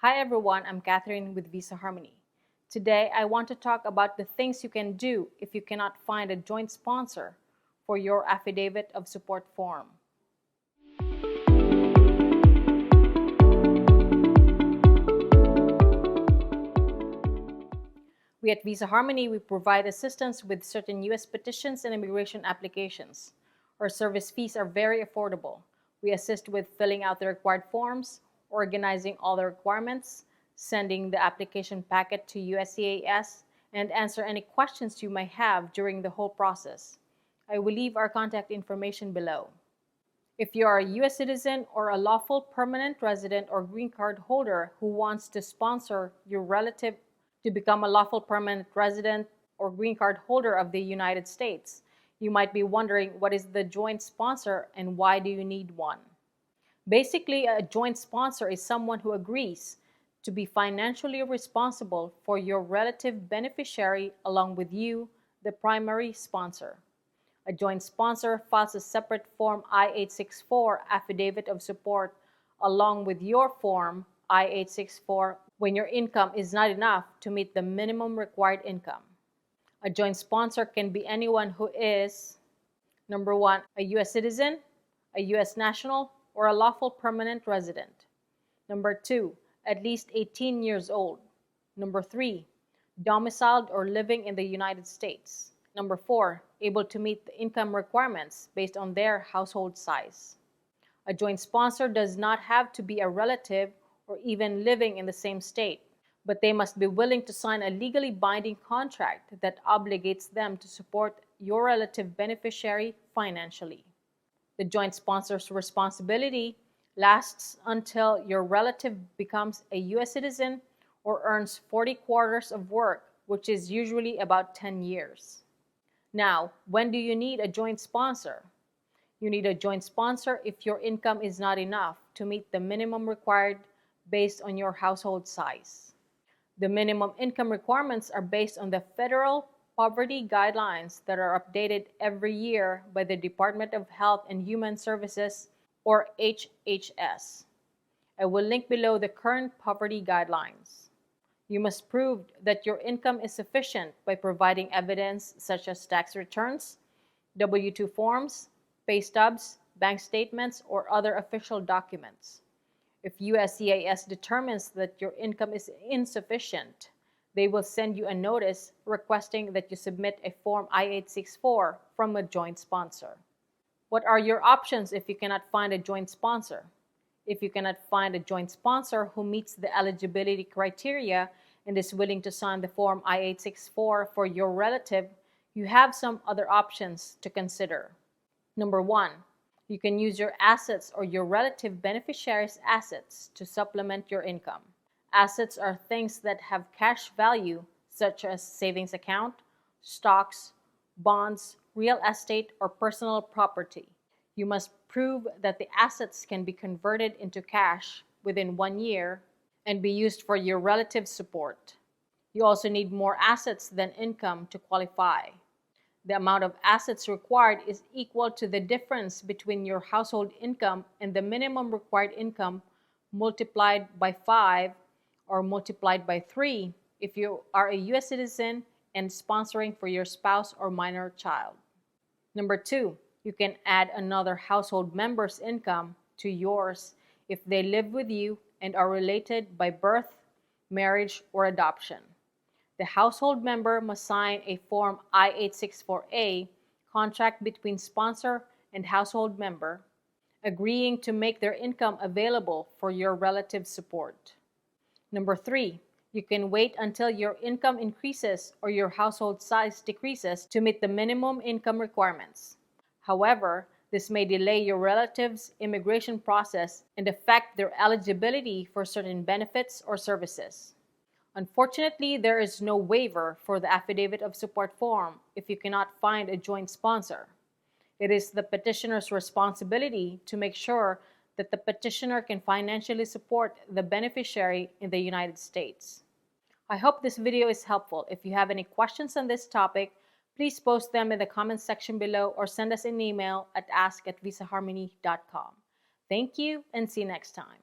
Hi everyone, I'm Catherine with Visa Harmony. Today I want to talk about the things you can do if you cannot find a joint sponsor for your affidavit of support form. We at Visa Harmony, we provide assistance with certain U.S. petitions and immigration applications. Our service fees are very affordable. We assist with filling out the required forms, organizing all the requirements, sending the application packet to USCIS, and answer any questions you may have during the whole process. I will leave our contact information below. If you are a U.S. citizen or a lawful permanent resident or green card holder who wants to sponsor your relative to become a lawful permanent resident or green card holder of the United States, you might be wondering, what is the joint sponsor and why do you need one? Basically, a joint sponsor is someone who agrees to be financially responsible for your relative beneficiary along with you, the primary sponsor. A joint sponsor files a separate Form I-864 Affidavit of Support along with your Form I-864 when your income is not enough to meet the minimum required income. A joint sponsor can be anyone who is, number one, a U.S. citizen, a U.S. national, or a lawful permanent resident. Number two, at least 18 years old. Number three, domiciled or living in the United States. Number four, able to meet the income requirements based on their household size. A joint sponsor does not have to be a relative or even living in the same state, but they must be willing to sign a legally binding contract that obligates them to support your relative beneficiary financially. The joint sponsor's responsibility lasts until your relative becomes a U.S. citizen or earns 40 quarters of work, which is usually about 10 years. Now, when do you need a joint sponsor? You need a joint sponsor if your income is not enough to meet the minimum required based on your household size. The minimum income requirements are based on the federal poverty guidelines that are updated every year by the Department of Health and Human Services, or HHS. I will link below the current poverty guidelines. You must prove that your income is sufficient by providing evidence such as tax returns, W-2 forms, pay stubs, bank statements, or other official documents. If USCIS determines that your income is insufficient, they will send you a notice requesting that you submit a Form I-864 from a joint sponsor. What are your options if you cannot find a joint sponsor? If you cannot find a joint sponsor who meets the eligibility criteria and is willing to sign the Form I-864 for your relative, you have some other options to consider. Number one, you can use your assets or your relative beneficiary's assets to supplement your income. Assets are things that have cash value, such as savings account, stocks, bonds, real estate, or personal property. You must prove that the assets can be converted into cash within 1 year and be used for your relative's support. You also need more assets than income to qualify. The amount of assets required is equal to the difference between your household income and the minimum required income multiplied by 5 or multiplied by 3 if you are a U.S. citizen and sponsoring for your spouse or minor child. Number two, you can add another household member's income to yours if they live with you and are related by birth, marriage, or adoption. The household member must sign a Form I-864A contract between sponsor and household member, agreeing to make their income available for your relative's support. Number three, you can wait until your income increases or your household size decreases to meet the minimum income requirements. However, this may delay your relative's immigration process and affect their eligibility for certain benefits or services. Unfortunately, there is no waiver for the Affidavit of Support form if you cannot find a joint sponsor. It is the petitioner's responsibility to make sure that the petitioner can financially support the beneficiary in the United States. I hope this video is helpful. If you have any questions on this topic, please post them in the comments section below or send us an email at ask@visaharmony.com. Thank you and see you next time.